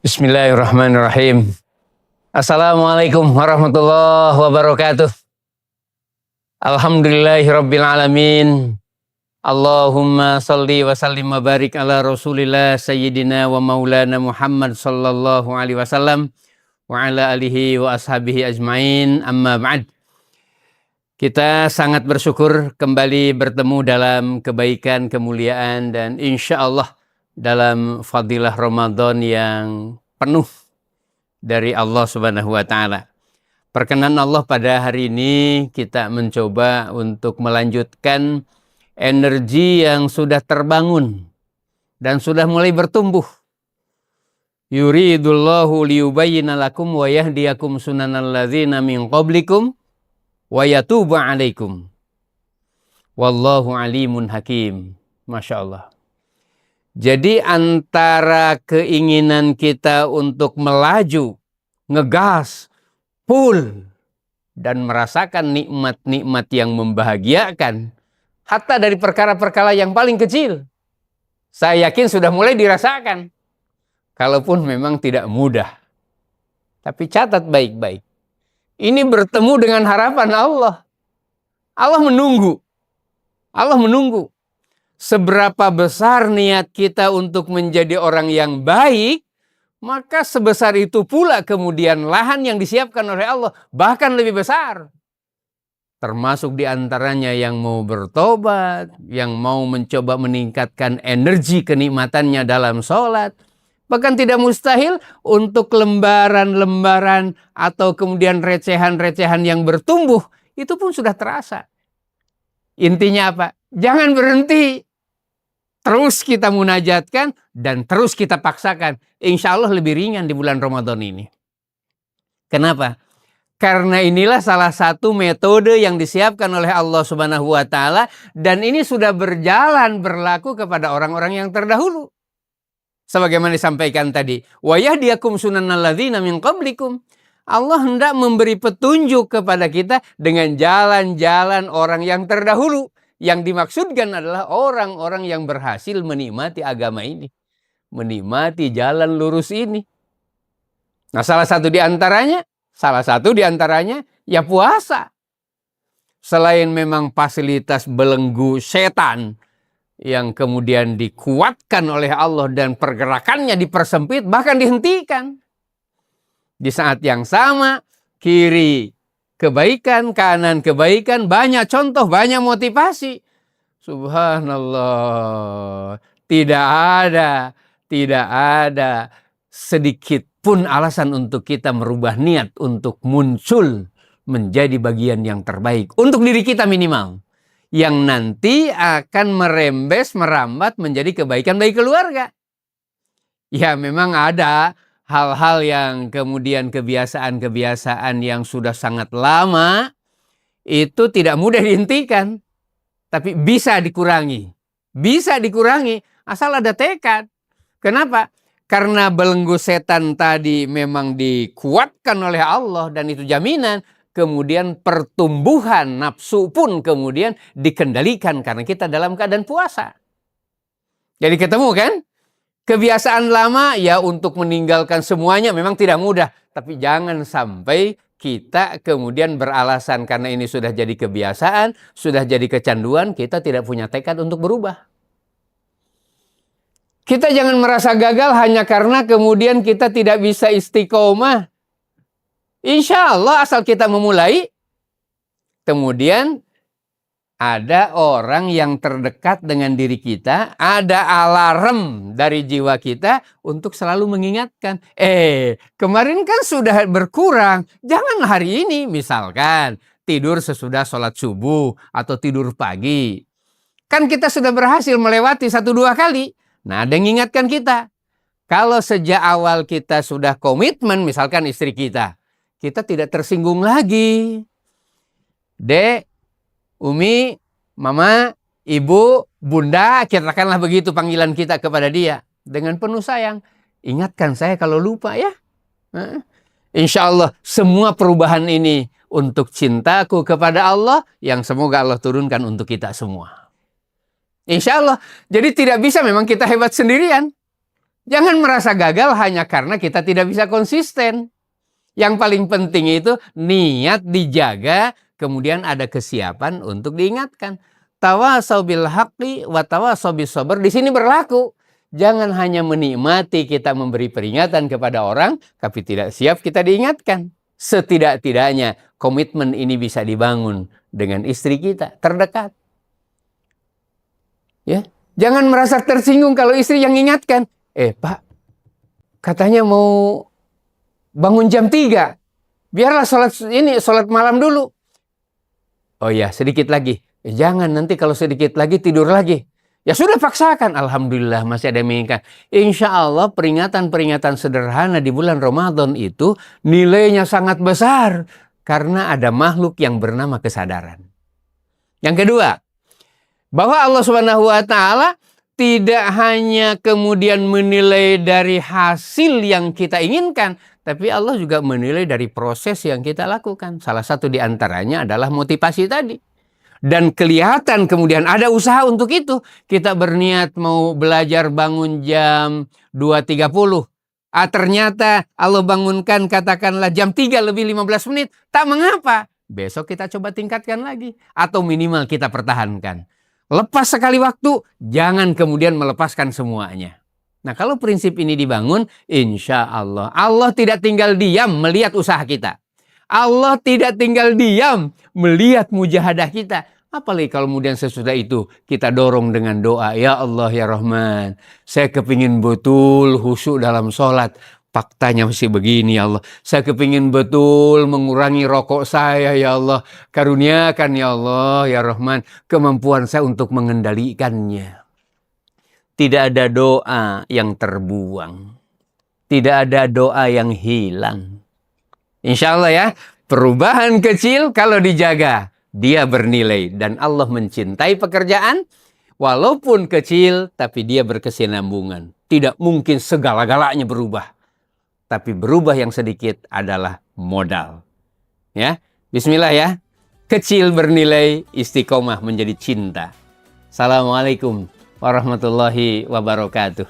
Bismillahirrahmanirrahim. Assalamualaikum warahmatullahi wabarakatuh. Alhamdulillahirabbil alamin. Allahumma salli wa sallim wa barik ala Rasulillah sayyidina wa maulana Muhammad sallallahu alaihi wasallam wa ala alihi wa ashabihi ajmain. Amma ba'd. Kita sangat bersyukur kembali bertemu dalam kebaikan, kemuliaan, dan insya Allah dalam fadilah Ramadan yang penuh dari Allah Subhanahu wa Ta'ala. Perkenan Allah, pada hari ini kita mencoba untuk melanjutkan energi yang sudah terbangun dan sudah mulai bertumbuh. Yuridullahu liyubayyina lakum wa yahdiyakum sunanal ladzina min qablikum wa yatuba alaikum. Wallahu alimun hakim. Masya Allah. Jadi antara keinginan kita untuk melaju, ngegas, full, dan merasakan nikmat-nikmat yang membahagiakan, hatta dari perkara-perkara yang paling kecil, saya yakin sudah mulai dirasakan. Kalaupun memang tidak mudah. Tapi catat baik-baik. Ini bertemu dengan harapan Allah. Allah menunggu. Allah menunggu. Seberapa besar niat kita untuk menjadi orang yang baik, maka sebesar itu pula kemudian lahan yang disiapkan oleh Allah, bahkan lebih besar. Termasuk diantaranya yang mau bertobat, yang mau mencoba meningkatkan energi kenikmatannya dalam sholat. Bahkan tidak mustahil untuk lembaran-lembaran atau kemudian recehan-recehan yang bertumbuh, itu pun sudah terasa. Intinya apa? Jangan berhenti. Terus kita munajatkan dan terus kita paksakan. Insya Allah lebih ringan di bulan Ramadan ini. Kenapa? Karena inilah salah satu metode yang disiapkan oleh Allah Subhanahu wa Ta'ala, dan ini sudah berjalan berlaku kepada orang-orang yang terdahulu. Sebagaimana disampaikan tadi, wa yahdiyakum sunanal ladzina min qablikum. Allah hendak memberi petunjuk kepada kita dengan jalan-jalan orang yang terdahulu. Yang dimaksudkan adalah orang-orang yang berhasil menikmati agama ini. Menikmati jalan lurus ini. Nah, salah satu di antaranya ya puasa. Selain memang fasilitas belenggu setan yang kemudian dikuatkan oleh Allah dan pergerakannya dipersempit, bahkan dihentikan. Di saat yang sama, kiri kebaikan, kanan kebaikan, banyak contoh, banyak motivasi. Subhanallah. Tidak ada sedikit pun alasan untuk kita merubah niat untuk muncul menjadi bagian yang terbaik. Untuk diri kita minimal. Yang nanti akan merambat menjadi kebaikan bagi keluarga. Ya, memang ada hal-hal yang kemudian kebiasaan-kebiasaan yang sudah sangat lama itu tidak mudah dihentikan, tapi bisa dikurangi. Bisa dikurangi asal ada tekad. Kenapa? Karena belenggu setan tadi memang dikuatkan oleh Allah dan itu jaminan. Kemudian pertumbuhan nafsu pun kemudian dikendalikan karena kita dalam keadaan puasa. Jadi ketemu kan? Kebiasaan lama ya untuk meninggalkan semuanya memang tidak mudah. Tapi jangan sampai kita kemudian beralasan karena ini sudah jadi kebiasaan, sudah jadi kecanduan, kita tidak punya tekad untuk berubah. Kita jangan merasa gagal hanya karena kemudian kita tidak bisa istiqomah. Insya Allah asal kita memulai, kemudian ada orang yang terdekat dengan diri kita, ada alarm dari jiwa kita untuk selalu mengingatkan. Kemarin kan sudah berkurang, jangan hari ini misalkan tidur sesudah sholat subuh atau tidur pagi. Kan kita sudah berhasil melewati 1-2 kali. Nah, ada yang mengingatkan kita. Kalau sejak awal kita sudah komitmen, misalkan istri kita tidak tersinggung lagi. Dek, Umi, Mama, Ibu, Bunda, katakanlah begitu panggilan kita kepada dia. Dengan penuh sayang. Ingatkan saya kalau lupa ya. Insya Allah semua perubahan ini untuk cintaku kepada Allah yang semoga Allah turunkan untuk kita semua. Insya Allah. Jadi tidak bisa memang kita hebat sendirian. Jangan merasa gagal hanya karena kita tidak bisa konsisten. Yang paling penting itu niat dijaga, kemudian ada kesiapan untuk diingatkan. Tawasau bil haqqi wa tawasau bis sabr di sini berlaku. Jangan hanya menikmati kita memberi peringatan kepada orang, tapi tidak siap kita diingatkan. Setidak-tidaknya komitmen ini bisa dibangun dengan istri kita terdekat. Ya, jangan merasa tersinggung kalau istri yang ingatkan. Pak, katanya mau bangun jam 3. Biarlah sholat malam dulu. Oh ya, sedikit lagi. Jangan, nanti kalau sedikit lagi tidur lagi. Ya sudah, paksakan. Alhamdulillah masih ada yang menginginkan. Insya Allah peringatan-peringatan sederhana di bulan Ramadan itu nilainya sangat besar. Karena ada makhluk yang bernama kesadaran. Yang kedua, bahwa Allah Subhanahu wa Ta'ala tidak hanya kemudian menilai dari hasil yang kita inginkan, tapi Allah juga menilai dari proses yang kita lakukan. Salah satu di antaranya adalah motivasi tadi. Dan kelihatan kemudian ada usaha untuk itu. Kita berniat mau belajar bangun jam 2.30. Ternyata Allah bangunkan katakanlah jam 3 lebih 15 menit. Tak mengapa. Besok kita coba tingkatkan lagi. Atau minimal kita pertahankan. Lepas sekali waktu, jangan kemudian melepaskan semuanya. Nah, kalau prinsip ini dibangun, insya Allah, Allah tidak tinggal diam melihat usaha kita. Allah tidak tinggal diam melihat mujahadah kita. Apalagi kalau kemudian sesudah itu kita dorong dengan doa, ya Allah ya Rahman, saya kepingin betul khusyuk dalam sholat. Faktanya masih begini ya Allah. Saya kepingin betul mengurangi rokok saya ya Allah. Karuniakan ya Allah ya Rahman kemampuan saya untuk mengendalikannya. Tidak ada doa yang terbuang. Tidak ada doa yang hilang. Insya Allah ya, perubahan kecil kalau dijaga, dia bernilai. Dan Allah mencintai pekerjaan, walaupun kecil, tapi dia berkesinambungan. Tidak mungkin segala-galanya berubah. Tapi berubah yang sedikit adalah modal. Ya, bismillah ya. Kecil bernilai, istiqomah menjadi cinta. Assalamualaikum warahmatullahi wabarakatuh.